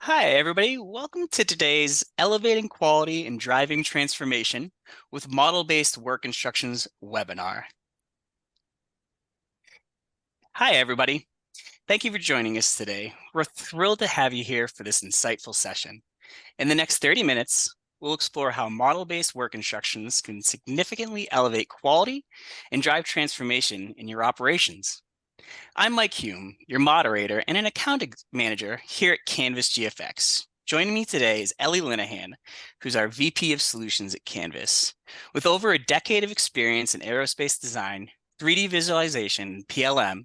Hi, everybody. Welcome to today's Elevating Quality and Driving Transformation with Model-Based Work Instructions webinar. Hi, everybody. Thank you for joining us today. We're thrilled to have you here for this insightful session. In the next 30 minutes, we'll explore how model-based work instructions can significantly elevate quality and drive transformation in your operations. I'm Mike Hume, your moderator and an account manager here at Canvas GFX. Joining me today is Ellie Linehan, who's our VP of Solutions at Canvas. With over a decade of experience in aerospace design, 3D visualization, and PLM,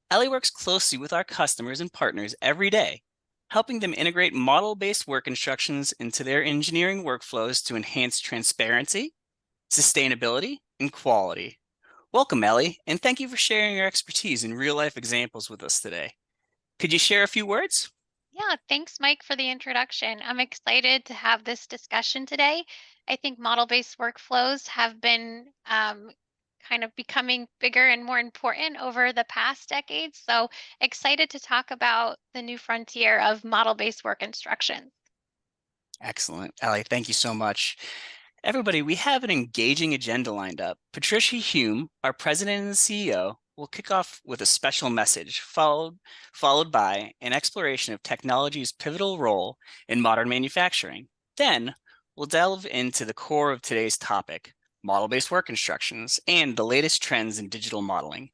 Ellie works closely with our customers and partners every day, helping them integrate model-based work instructions into their engineering workflows to enhance transparency, sustainability, and quality. Welcome, Ellie, and thank you for sharing your expertise and real-life examples with us today. Could you share a few words? Yeah, thanks, Mike, for the introduction. I'm excited to have this discussion today. I think model-based workflows have been kind of becoming bigger and more important over the past decades. So excited to talk about the new frontier of model-based work instructions. Excellent. Ellie, thank you so much. Everybody, we have an engaging agenda lined up. Patricia Hume, our president and CEO, will kick off with a special message, followed by an exploration of technology's pivotal role in modern manufacturing. Then we'll delve into the core of today's topic, model-based work instructions, and the latest trends in digital modeling.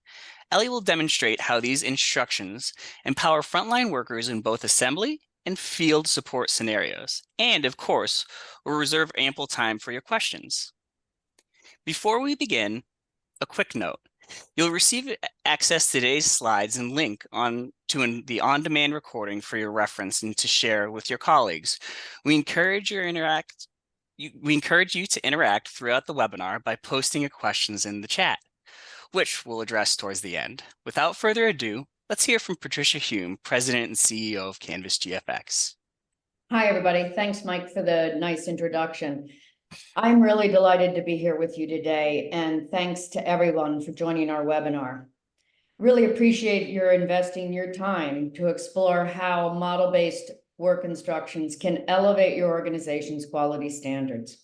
Ellie will demonstrate how these instructions empower frontline workers in both assembly and field support scenarios. And of course, we'll reserve ample time for your questions. Before we begin, a quick note. You'll receive access to today's slides and link to the on-demand recording for your reference and to share with your colleagues. We encourage you to interact throughout the webinar by posting your questions in the chat, which we'll address towards the end. Without further ado, let's hear from Patricia Hume, President and CEO of Canvas GFX. Hi, everybody. Thanks, Mike, for the nice introduction. I'm really delighted to be here with you today, and thanks to everyone for joining our webinar. Really appreciate your investing your time to explore how model-based work instructions can elevate your organization's quality standards.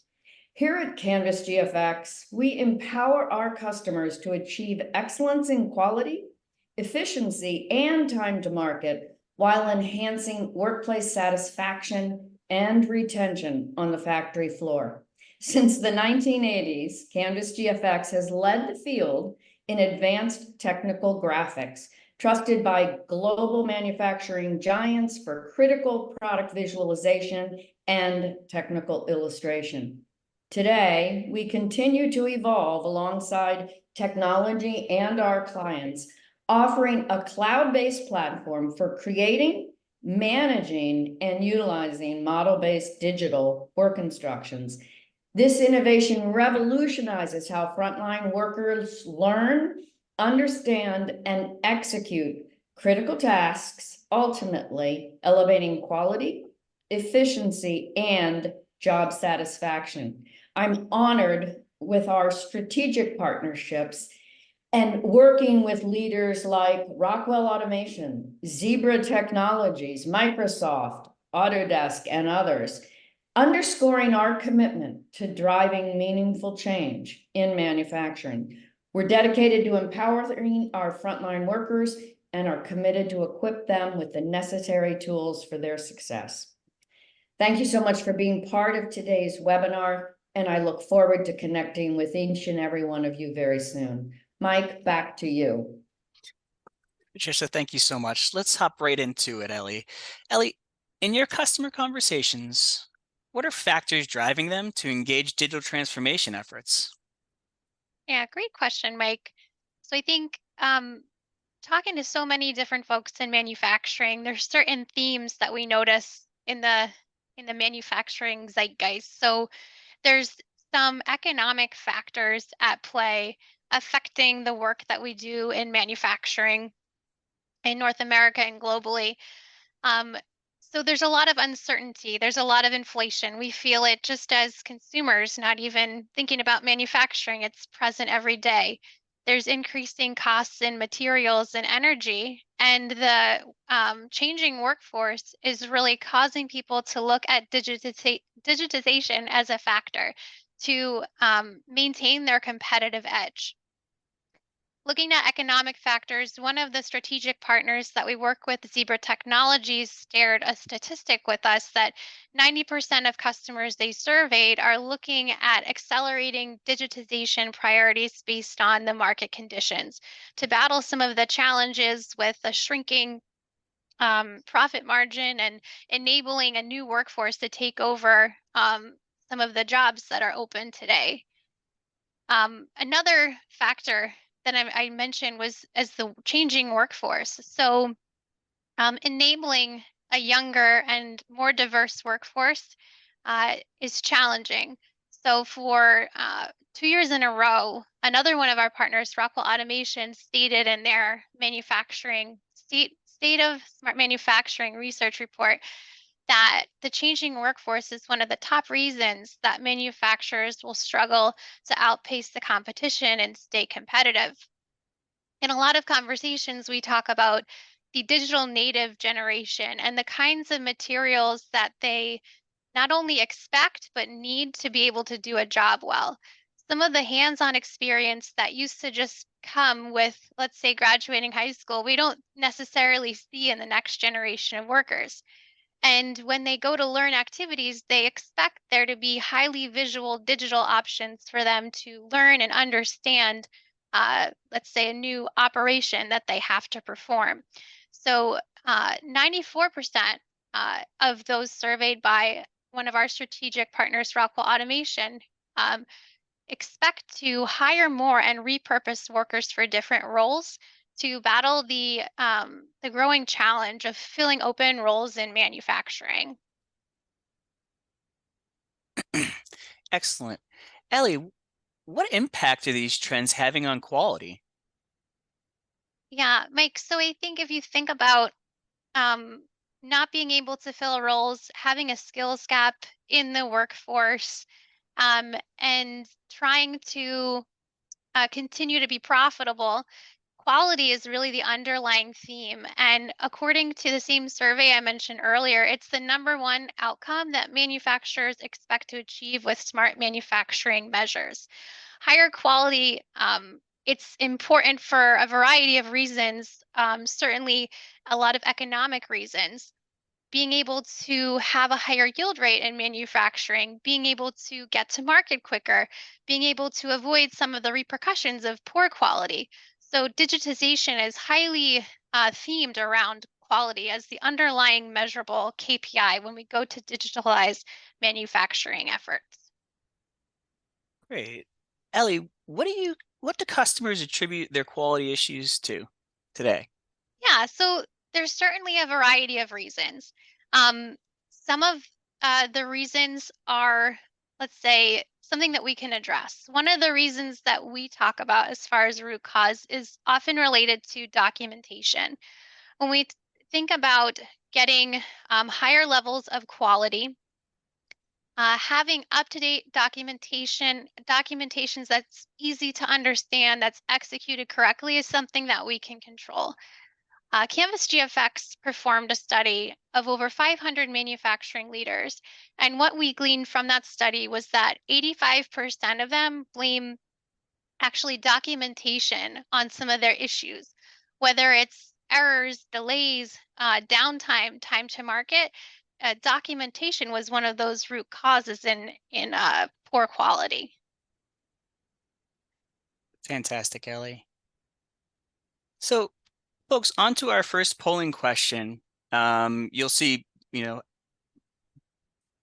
Here at Canvas GFX, we empower our customers to achieve excellence in quality, efficiency, and time to market while enhancing workplace satisfaction and retention on the factory floor. Since the 1980s, Canvas GFX has led the field in advanced technical graphics, trusted by global manufacturing giants for critical product visualization and technical illustration. Today, we continue to evolve alongside technology and our clients, offering a cloud-based platform for creating, managing, and utilizing model-based digital work instructions. This innovation revolutionizes how frontline workers learn, understand, and execute critical tasks, ultimately elevating quality, efficiency, and job satisfaction. I'm honored with our strategic partnerships and working with leaders like Rockwell Automation, Zebra Technologies, Microsoft, Autodesk, and others, underscoring our commitment to driving meaningful change in manufacturing. We're dedicated to empowering our frontline workers and are committed to equip them with the necessary tools for their success. Thank you so much for being part of today's webinar, and I look forward to connecting with each and every one of you very soon. Mike, back to you. Patricia, thank you so much. Let's hop right into it, Ellie. Ellie, in your customer conversations, what are factors driving them to engage digital transformation efforts? Yeah, great question, Mike. So I think talking to so many different folks in manufacturing, there's certain themes that we notice in the manufacturing zeitgeist. So there's some economic factors at play affecting the work that we do in manufacturing in North America and globally. Um, so there's a lot of uncertainty. There's a lot of inflation. We feel it just as consumers, not even thinking about manufacturing. It's present every day. there's increasing costs in materials and energy, and the changing workforce is really causing people to look at digitization as a factor to maintain their competitive edge. Looking at economic factors, one of the strategic partners that we work with, Zebra Technologies, shared a statistic with us that 90% of customers they surveyed are looking at accelerating digitization priorities based on the market conditions to battle some of the challenges with a shrinking profit margin and enabling a new workforce to take over some of the jobs that are open today. Another factor that I mentioned was as the changing workforce. So enabling a younger and more diverse workforce is challenging. So for 2 years in a row, another one of our partners, Rockwell Automation, stated in their manufacturing state of smart manufacturing research report that the changing workforce is one of the top reasons that manufacturers will struggle to outpace the competition and stay competitive. In a lot of conversations, we talk about the digital native generation and the kinds of materials that they not only expect, but need to be able to do a job well. Some of the hands-on experience that used to just come with, let's say, graduating high school, we don't necessarily see in the next generation of workers. And when they go to learn activities, they expect there to be highly visual digital options for them to learn and understand, let's say, a new operation that they have to perform. So 94% of those surveyed by one of our strategic partners, Rockwell Automation, expect to hire more and repurpose workers for different roles to battle the growing challenge of filling open roles in manufacturing. Excellent. Ellie, what impact are these trends having on quality? Yeah, Mike, so I think if you think about not being able to fill roles, having a skills gap in the workforce, and trying to continue to be profitable, quality is really the underlying theme. And according to the same survey I mentioned earlier, it's the #1 outcome that manufacturers expect to achieve with smart manufacturing measures. Higher quality, it's important for a variety of reasons, certainly a lot of economic reasons. Being able to have a higher yield rate in manufacturing, being able to get to market quicker, being able to avoid some of the repercussions of poor quality. So digitization is highly themed around quality as the underlying measurable KPI when we go to digitalize manufacturing efforts. Great. Ellie, what do customers attribute their quality issues to today? Yeah, so there's certainly a variety of reasons. Some of the reasons are, let's say, something that we can address. One of the reasons that we talk about as far as root cause is often related to documentation. When we think about getting higher levels of quality, having up-to-date documentations that's easy to understand, that's executed correctly is something that we can control. Canvas GFX performed a study of over 500 manufacturing leaders. And what we gleaned from that study was that 85% of them blame actually documentation on some of their issues, whether it's errors, delays, downtime, time to market. Documentation was one of those root causes in poor quality. Fantastic, Ellie. So, folks, on to our first polling question. You'll see,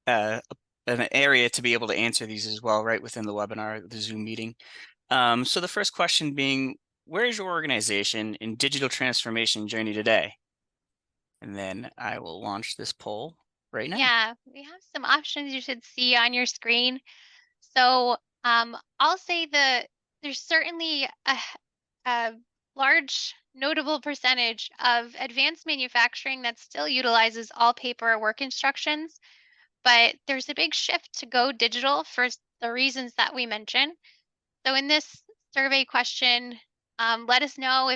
an area to be able to answer these as well, right within the webinar, the Zoom meeting. So the first question being, where is your organization in digital transformation journey today? And then I will launch this poll right now. Yeah, we have some options you should see on your screen. So I'll say there's certainly a large notable percentage of advanced manufacturing that still utilizes all paper work instructions, but there's a big shift to go digital for the reasons that we mentioned. So in this survey question, Let us know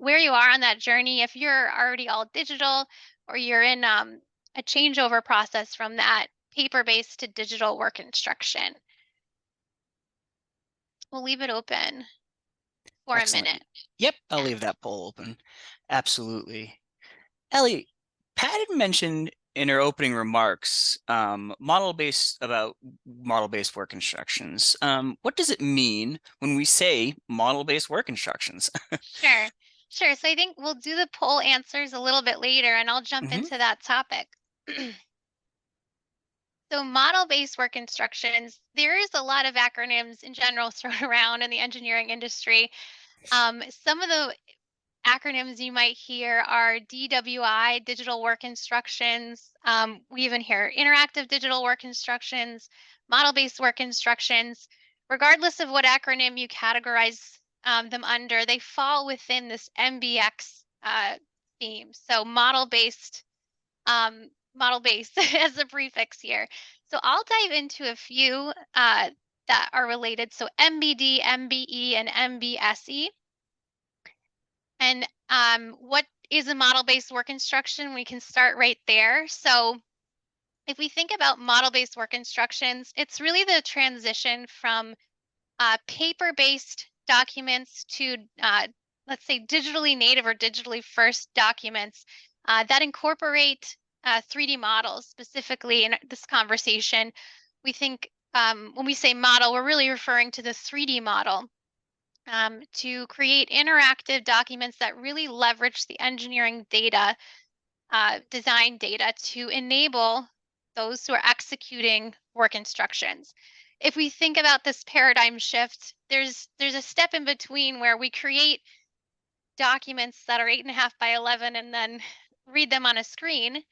where you are on that journey, if you're already all digital or you're in a changeover process from that paper-based to digital work instruction. We'll leave it open for a Excellent. minute. Yep, I'll leave that poll open. Absolutely. Ellie, Pat had mentioned in her opening remarks about model-based work instructions. What does it mean when we say model-based work instructions? Sure. Sure. So I think we'll do the poll answers a little bit later and I'll jump into that topic. So model-based work instructions, there is a lot of acronyms in general thrown around in the engineering industry. Some of the acronyms you might hear are DWI, digital work instructions. We even hear interactive digital work instructions, model-based work instructions. Regardless of what acronym you categorize them under, they fall within this MBX theme. So model-based as a prefix here. So I'll dive into a few that are related. So MBD, MBE, and MBSE. And what is a model-based work instruction? We can start right there. So if we think about model-based work instructions, it's really the transition from paper-based documents to, let's say, digitally native or digitally first documents that incorporate 3D models. Specifically in this conversation, we think when we say model, we're really referring to the 3D model. To create interactive documents that really leverage the engineering data, design data to enable those who are executing work instructions. If we think about this paradigm shift, there's a step in between where we create documents that are 8.5 by 11 and then read them on a screen.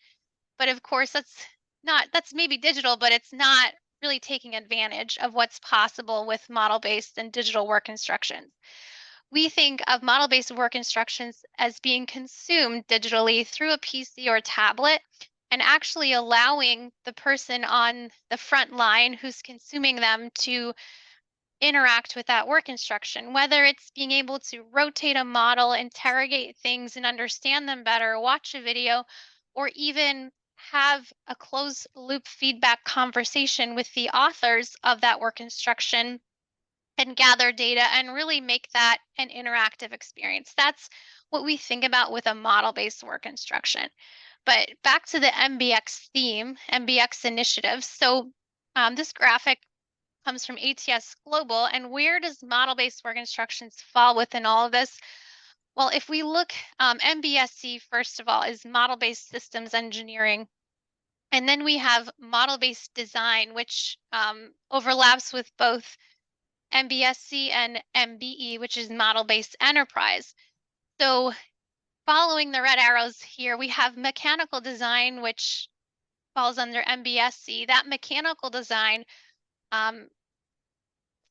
But of course, that's maybe digital, but it's not really taking advantage of what's possible with model-based and digital work instructions. We think of model-based work instructions as being consumed digitally through a PC or tablet and actually allowing the person on the front line who's consuming them to interact with that work instruction, whether it's being able to rotate a model, interrogate things and understand them better, watch a video, or even have a closed loop feedback conversation with the authors of that work instruction and gather data and really make that an interactive experience. That's what we think about with a model-based work instruction. But back to the MBX theme, MBX initiative. So this graphic comes from ATS Global, and where does model-based work instructions fall within all of this? Well, if we look, MBSE, first of all, is model-based systems engineering. And then we have model-based design, which overlaps with both MBSE and MBE, which is model-based enterprise. So following the red arrows here, we have mechanical design, which falls under MBSE. That mechanical design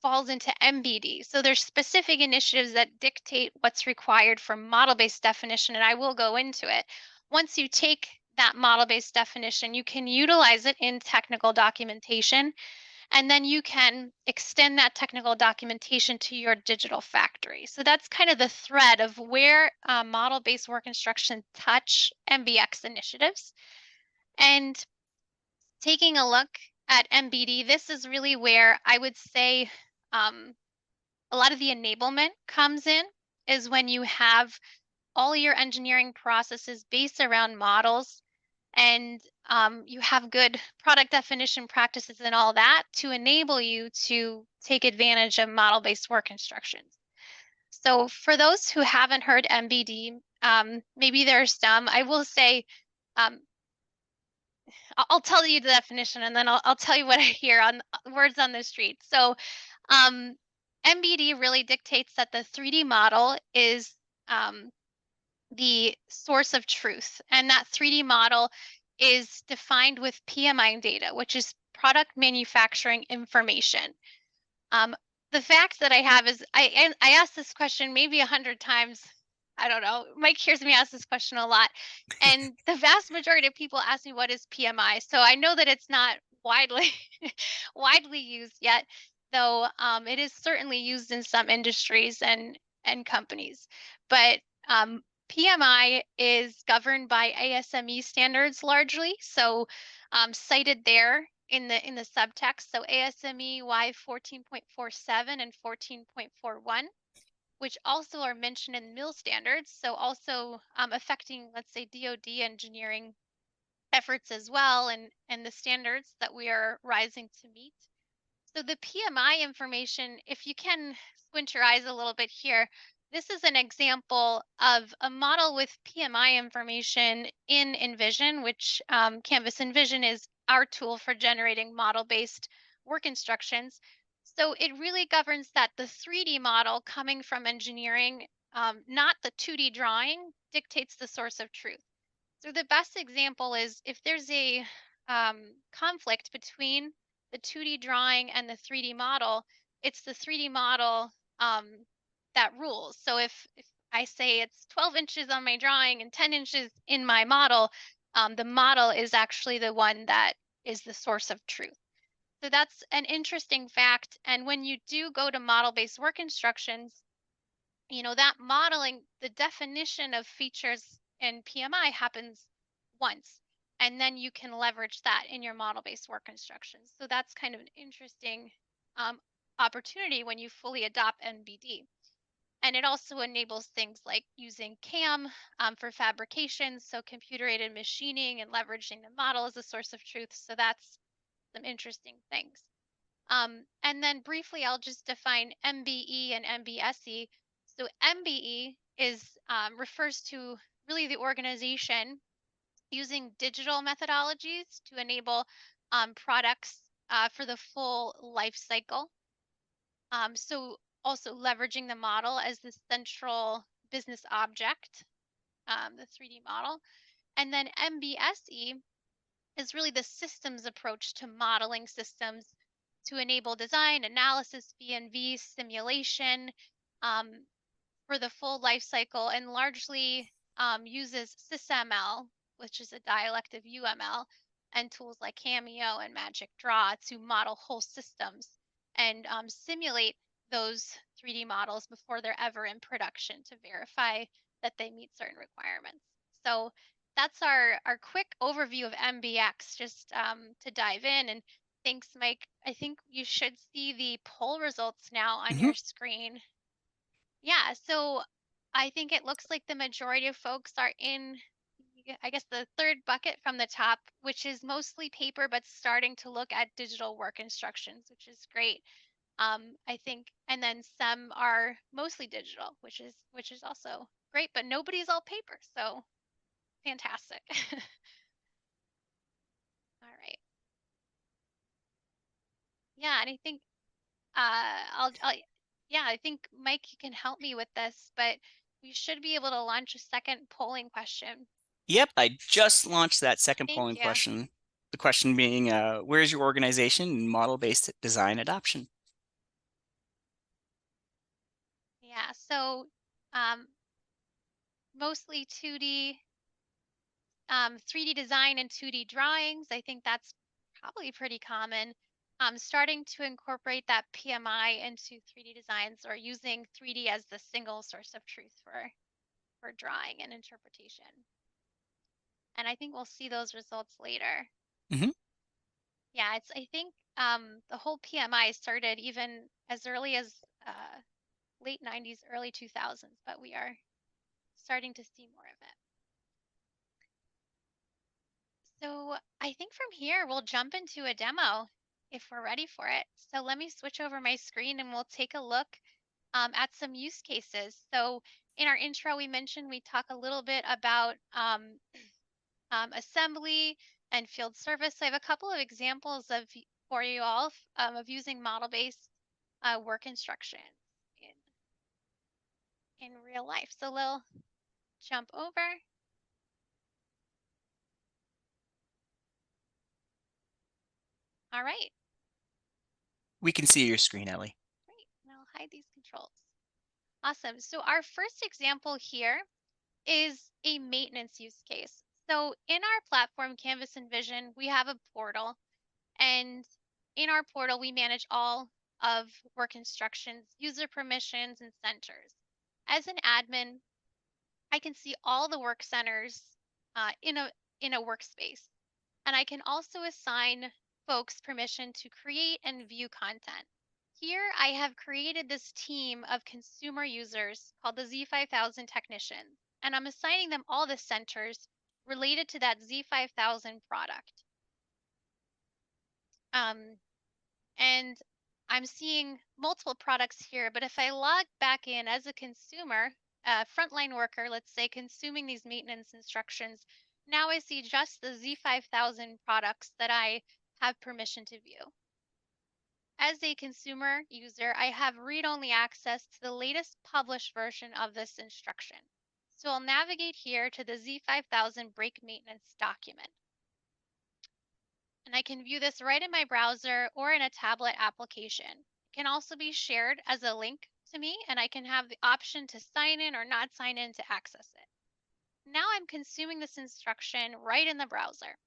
falls into MBD. So there's specific initiatives that dictate what's required for model-based definition, and I will go into it. Once you take that model-based definition, you can utilize it in technical documentation, and then you can extend that technical documentation to your digital factory. So that's kind of the thread of where model-based work instruction touch MBX initiatives. And taking a look at MBD, this is really where I would say a lot of the enablement comes in, is when you have all your engineering processes based around models and you have good product definition practices and all that to enable you to take advantage of model-based work instructions. So for those who haven't heard MBD, maybe there's some, I will say, I'll tell you the definition and then I'll tell you what I hear on words on the street. So MBD really dictates that the 3D model is the source of truth, and that 3D model is defined with PMI data, which is product manufacturing information. The fact that I have is I asked this question maybe 100 times. I don't know. Mike hears me ask this question a lot, and the vast majority of people ask me what is PMI. So I know that it's not widely widely used yet, though it is certainly used in some industries, and and companies. But PMI is governed by ASME standards largely, so cited there in the subtext. So ASME Y 14.47 and 14.41, which also are mentioned in MIL standards. So also affecting, let's say, DoD engineering efforts as well, and the standards that we are rising to meet. So the PMI information, if you can squint your eyes a little bit here, this is an example of a model with PMI information in Envision, which Canvas Envision is our tool for generating model-based work instructions. So it really governs that the 3D model coming from engineering, not the 2D drawing, dictates the source of truth. So the best example is if there's a conflict between the 2D drawing and the 3D model, it's the 3D model that rules. So if I say it's 12 inches on my drawing and 10 inches in my model, the model is actually the one that is the source of truth. So that's an interesting fact. And when you do go to model-based work instructions, that modeling, the definition of features in PMI happens once, and then you can leverage that in your model-based work instructions. So that's kind of an interesting opportunity when you fully adopt NBD. And it also enables things like using CAM for fabrication, so computer-aided machining and leveraging the model as a source of truth. So that's some interesting things. And then briefly, I'll just define MBE and MBSE. So MBE is refers to really the organization using digital methodologies to enable products for the full life cycle. So also leveraging the model as the central business object, the 3D model. And then MBSE is really the systems approach to modeling systems to enable design, analysis, V&V, simulation for the full life cycle, and largely uses SysML, which is a dialect of UML, and tools like Cameo and Magic Draw to model whole systems and simulate those 3D models before they're ever in production to verify that they meet certain requirements. So that's our quick overview of MBX, just to dive in. And thanks, Mike. I think you should see the poll results now on your screen. Yeah, so I think it looks like the majority of folks are in, I guess, the third bucket from the top, which is mostly paper, but starting to look at digital work instructions, which is great. I think, and then some are mostly digital, which is also great, but nobody's all paper, so fantastic. All right. Yeah, and I think yeah, I think Mike, you can help me with this, but we should be able to launch a second polling question. Yep, I just launched that second Thank polling you. question. The question being, where is your organization in model-based design adoption? Yeah, so mostly 2D, 3D design and 2D drawings. I think that's probably pretty common. Starting to incorporate that PMI into 3D designs or using 3D as the single source of truth for drawing and interpretation. And I think we'll see those results later. Mm-hmm. Yeah, I think the whole PMI started even as early as late 90s, early 2000s, but we are starting to see more of it. So I think from here, we'll jump into a demo if we're ready for it. So let me switch over my screen and we'll take a look at some use cases. So in our intro, we mentioned we talk a little bit about assembly and field service. So I have a couple of examples for you all of using model-based work instruction in real life. So we'll jump over. All right. We can see your screen, Ellie. Great. And I'll hide these controls. Awesome. So our first example here is a maintenance use case. So in our platform, Canvas Envision, we have a portal. And in our portal, we manage all of work instructions, user permissions, and centers. as an admin, I can see all the work centers in a workspace. And I can also assign folks permission to create and view content. Here, I have created this team of consumer users called the Z5000 technicians, and I'm assigning them all the centers related to that Z5000 product. And I'm seeing multiple products here, but if I log back in as a consumer, a frontline worker, let's say, consuming these maintenance instructions, now I see just the Z5000 products that I have permission to view. As a consumer user, I have read-only access to the latest published version of this instruction. So I'll navigate here to the Z5000 brake maintenance document. And I can view this right in my browser or in a tablet application. It can also be shared as a link to me, and I can have the option to sign in or not sign in to access it. Now I'm consuming this instruction right in the browser.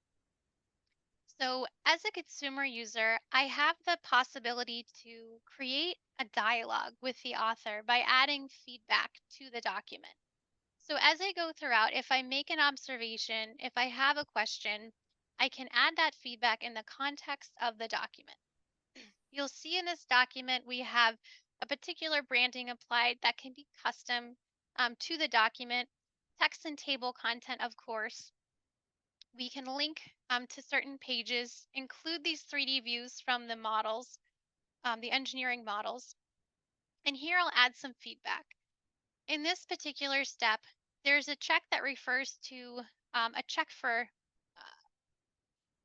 So as a consumer user, I have the possibility to create a dialogue with the author by adding feedback to the document. So as I go throughout, if I make an observation, if I have a question, I can add that feedback in the context of the document. You'll see in this document, we have a particular branding applied that can be custom to the document, text and table content, of course. We can link to certain pages, include these 3D views from the models, the engineering models. And here I'll add some feedback. In this particular step, there's a check that refers to a check for,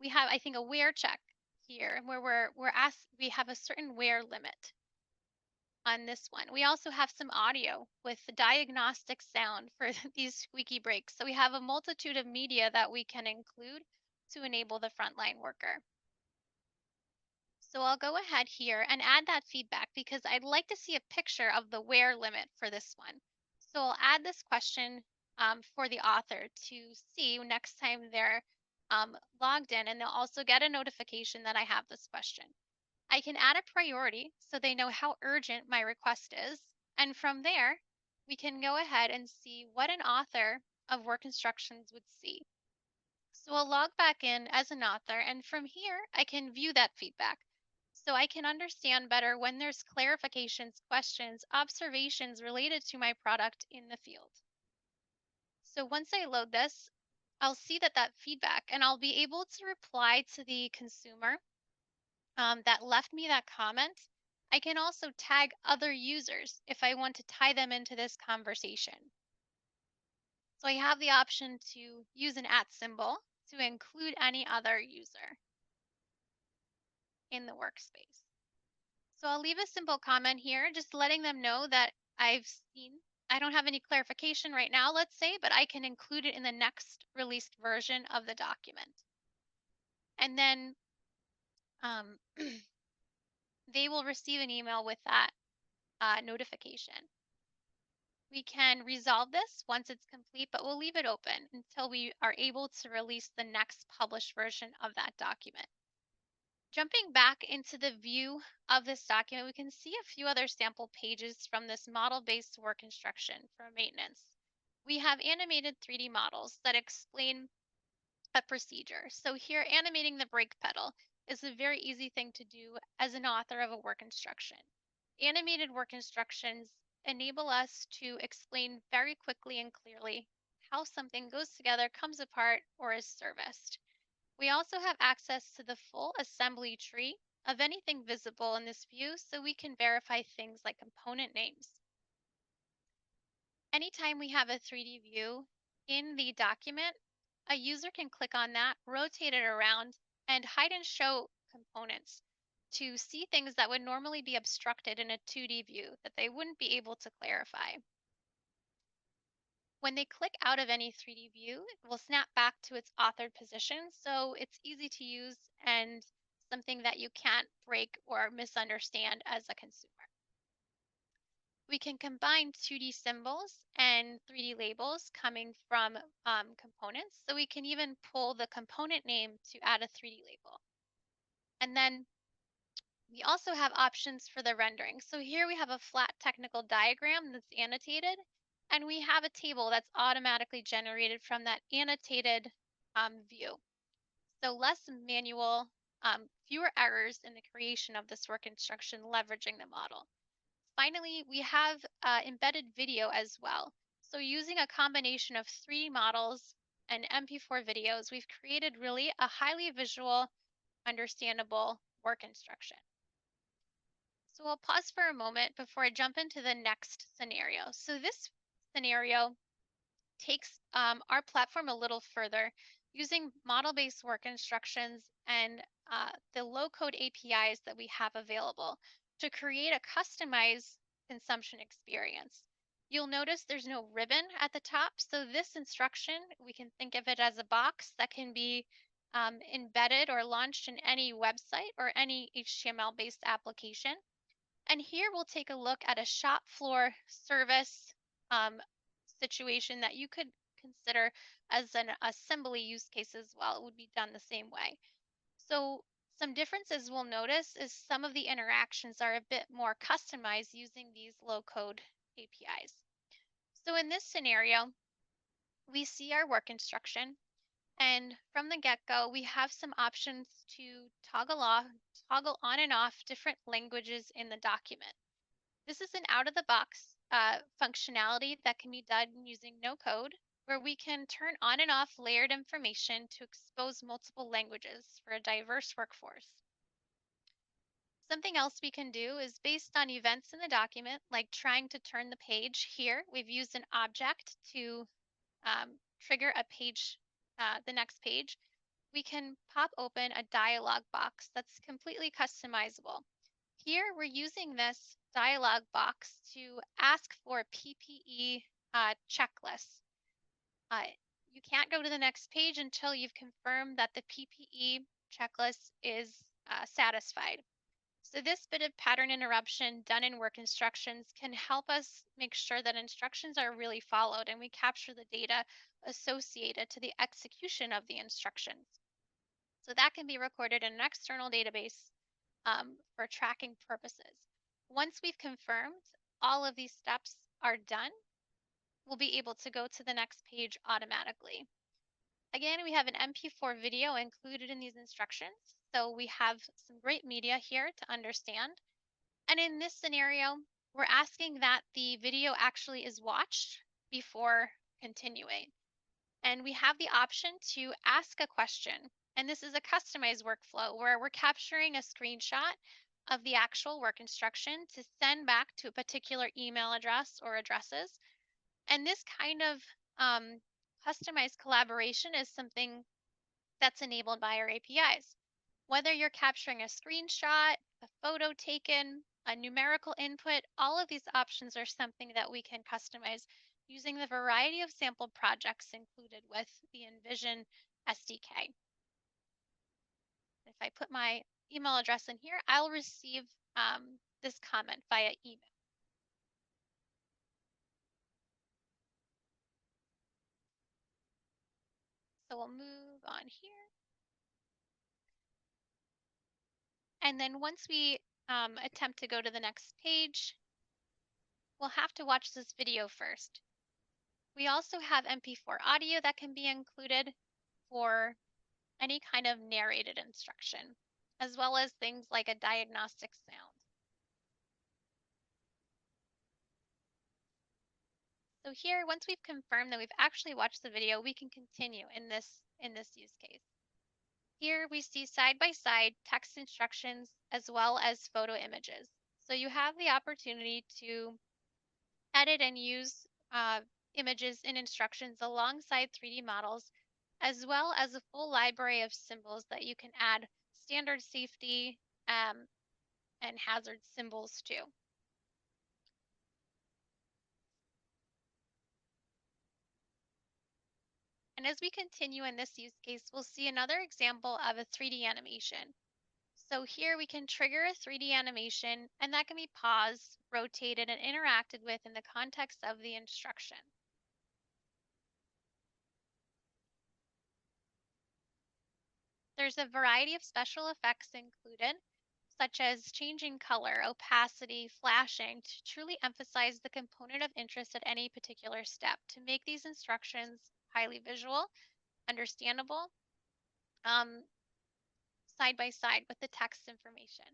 we have, I think, a wear check here where we're asked, we have a certain wear limit on this one. We also have some audio with the diagnostic sound for these squeaky brakes. So we have a multitude of media that we can include to enable the frontline worker. So I'll go ahead here and add that feedback because I'd like to see a picture of the wear limit for this one. So I'll add this question for the author to see next time they're logged in, and they'll also get a notification that I have this question. I can add a priority so they know how urgent my request is. And from there, we can go ahead and see what an author of work instructions would see. So I'll log back in as an author, and from here, I can view that feedback. So I can understand better when there's clarifications, questions, observations related to my product in the field. So once I load this, I'll see that feedback, and I'll be able to reply to the consumer that left me that comment. I can also tag other users if I want to tie them into this conversation. So I have the option to use an @ symbol to include any other user in the workspace. So I'll leave a simple comment here, just letting them know that I don't have any clarification right now, let's say, but I can include it in the next released version of the document. And then they will receive an email with that notification. We can resolve this once it's complete, but we'll leave it open until we are able to release the next published version of that document. Jumping back into the view of this document, we can see a few other sample pages from this model-based work instruction for maintenance. We have animated 3D models that explain a procedure. So here, animating the brake pedal is a very easy thing to do as an author of a work instruction. Animated work instructions enable us to explain very quickly and clearly how something goes together, comes apart, or is serviced. We also have access to the full assembly tree of anything visible in this view, so we can verify things like component names. Anytime we have a 3D view in the document, a user can click on that, rotate it around, and hide and show components to see things that would normally be obstructed in a 2D view that they wouldn't be able to clarify. When they click out of any 3D view, it will snap back to its authored position, so it's easy to use and something that you can't break or misunderstand as a consumer. We can combine 2D symbols and 3D labels coming from components, so we can even pull the component name to add a 3D label. And then We also have options for the rendering. So here we have a flat technical diagram that's annotated, and we have a table that's automatically generated from that annotated view. So less manual, fewer errors in the creation of this work instruction leveraging the model. Finally, we have embedded video as well. So using a combination of 3D models and MP4 videos, we've created really a highly visual, understandable work instruction. So we'll pause for a moment before I jump into the next scenario. So this scenario takes our platform a little further using model-based work instructions and the low-code APIs that we have available to create a customized consumption experience. You'll notice there's no ribbon at the top. So this instruction, we can think of it as a box that can be embedded or launched in any website or any HTML-based application. And here we'll take a look at a shop floor service situation that you could consider as an assembly use case as well. It would be done the same way. So some differences we'll notice is some of the interactions are a bit more customized using these low-code APIs. So in this scenario, we see our work instruction, and from the get-go, we have some options to toggle on and off different languages in the document. This is an out-of-the-box functionality that can be done using no code, where we can turn on and off layered information to expose multiple languages for a diverse workforce. Something else we can do is based on events in the document, like trying to turn the page here, we've used an object to trigger a page, the next page. We can pop open a dialog box that's completely customizable. Here, we're using this dialog box to ask for PPE checklists. You can't go to the next page until you've confirmed that the PPE checklist is satisfied. So this bit of pattern interruption done in work instructions can help us make sure that instructions are really followed and we capture the data associated to the execution of the instructions. So that can be recorded in an external database for tracking purposes. Once we've confirmed all of these steps are done, we'll be able to go to the next page automatically. Again, we have an MP4 video included in these instructions. So we have some great media here to understand. And in this scenario, we're asking that the video actually is watched before continuing. And we have the option to ask a question. And this is a customized workflow where we're capturing a screenshot of the actual work instruction to send back to a particular email address or addresses. And this kind of customized collaboration is something that's enabled by our APIs. Whether you're capturing a screenshot, a photo taken, a numerical input, all of these options are something that we can customize using the variety of sample projects included with the Envision SDK. If I put my email address in here, I'll receive this comment via email. So we'll move on here. And then once we attempt to go to the next page, we'll have to watch this video first. We also have MP4 audio that can be included for any kind of narrated instruction, as well as things like a diagnostic sound. So here, once we've confirmed that we've actually watched the video, we can continue in this use case. Here we see side-by-side text instructions as well as photo images. So you have the opportunity to edit and use images in instructions alongside 3D models, as well as a full library of symbols that you can add standard safety and hazard symbols to. And as we continue in this use case, we'll see another example of a 3D animation. So here we can trigger a 3D animation, and that can be paused, rotated, and interacted with in the context of the instruction. There's a variety of special effects included. such as changing color, opacity, flashing, to truly emphasize the component of interest at any particular step to make these instructions highly visual, understandable, um, side by side with the text information.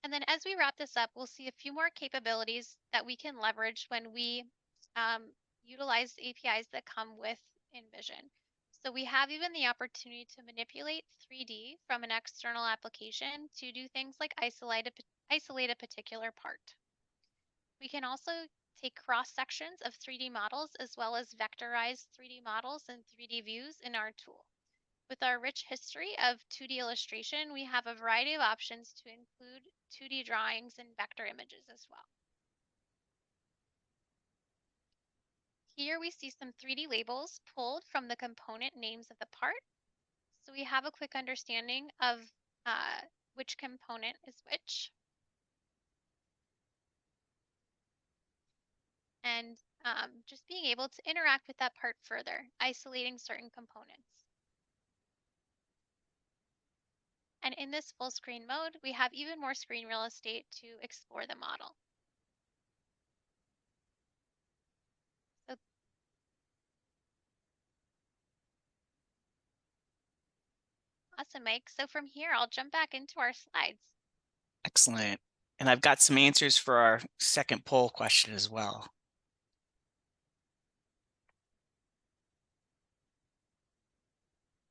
And then as we wrap this up, we'll see a few more capabilities that we can leverage when we utilize the APIs that come with Envision. So we have even the opportunity to manipulate 3D from an external application to do things like isolate a particular part. We can also take cross sections of 3D models as well as vectorize 3D models and 3D views in our tool. With our rich history of 2D illustration, we have a variety of options to include 2D drawings and vector images as well. Here we see some 3D labels pulled from the component names of the part. So we have a quick understanding of which component is which. And just being able to interact with that part further, isolating certain components. And in this full screen mode, we have even more screen real estate to explore the model. So awesome, Mike. So from here, I'll jump back into our slides. Excellent. And I've got some answers for our second poll question as well.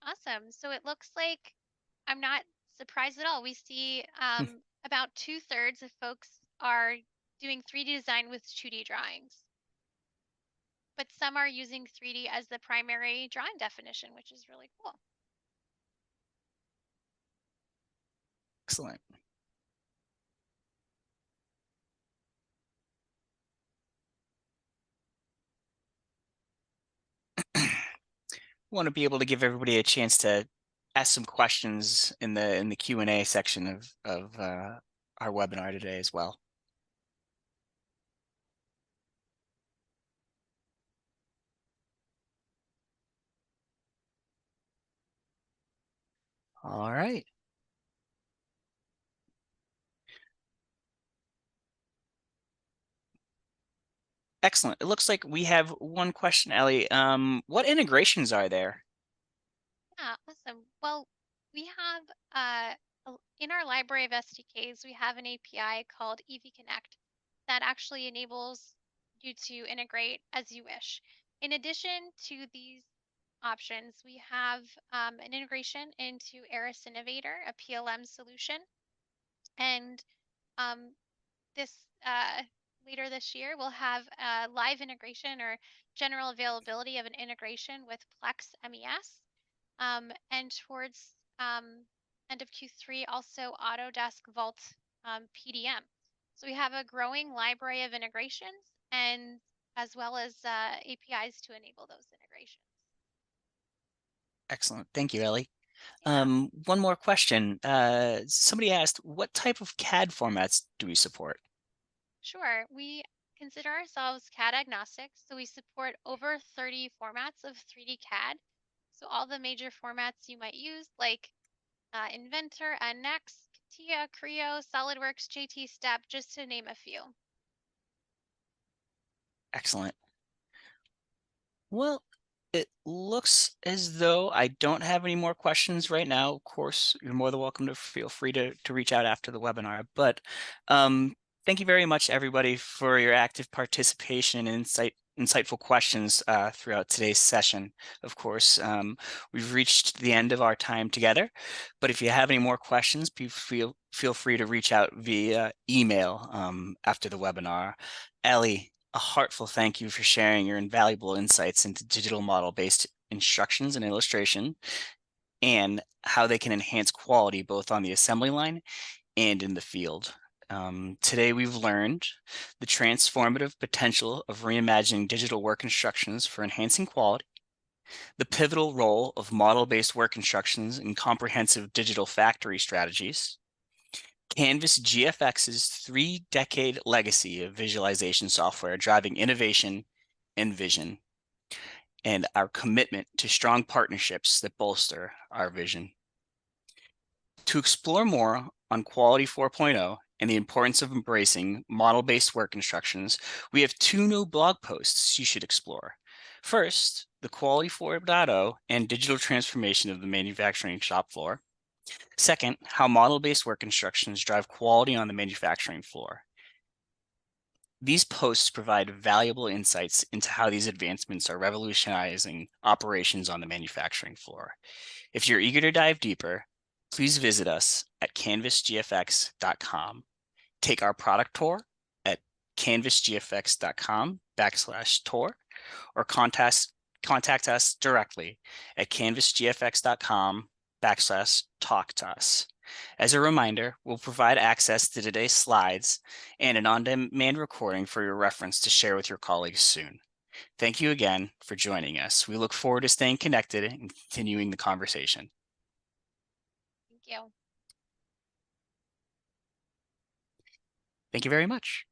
Awesome. So it looks like I'm not surprised at all. We see about 2/3 of folks are doing 3D design with 2D drawings. But some are using 3D as the primary drawing definition, which is really cool. Excellent. Want to be able to give everybody a chance to ask some questions in the Q&A section of our webinar today as well. All right. Excellent. It looks like we have one question, Ellie. What integrations are there? Yeah, awesome. Well, we have in our library of SDKs, we have an API called EV Connect that actually enables you to integrate as you wish. In addition to these options, we have an integration into Eris Innovator, a PLM solution. And this later this year, we'll have a live integration or general availability of an integration with Plex MES. And towards end of Q3, also Autodesk Vault PDM. So we have a growing library of integrations and as well as APIs to enable those integrations. Excellent. Thank you, Ellie. Yeah. One more question. Somebody asked, what type of CAD formats do we support? Sure. We consider ourselves CAD agnostic, so we support over 30 formats of 3D CAD. So all the major formats you might use, like Inventor, NX, CATIA, Creo, SolidWorks, JT Step, just to name a few. Excellent. Well, it looks as though I don't have any more questions right now. Of course, you're more than welcome to feel free to reach out after the webinar. But thank you very much, everybody, for your active participation and insightful questions throughout today's session. Of course, we've reached the end of our time together. But if you have any more questions, feel free to reach out via email after the webinar. Ellie, a heartful thank you for sharing your invaluable insights into digital model-based instructions and illustration and how they can enhance quality both on the assembly line and in the field. Today we've learned the transformative potential of reimagining digital work instructions for enhancing quality, the pivotal role of model-based work instructions in comprehensive digital factory strategies, Canvas GFX's 3-decade legacy of visualization software driving innovation and vision, and our commitment to strong partnerships that bolster our vision. To explore more on Quality 4.0 and the importance of embracing model-based work instructions, we have 2 new blog posts you should explore. First, the Quality 4.0 and digital transformation of the manufacturing shop floor. Second, how model-based work instructions drive quality on the manufacturing floor. These posts provide valuable insights into how these advancements are revolutionizing operations on the manufacturing floor. If you're eager to dive deeper, please visit us at canvasgfx.com. Take our product tour at canvasgfx.com/tour, or contact us directly at canvasgfx.com/talk to us. As a reminder, we'll provide access to today's slides and an on-demand recording for your reference to share with your colleagues soon. Thank you again for joining us. We look forward to staying connected and continuing the conversation. Thank you. Thank you very much.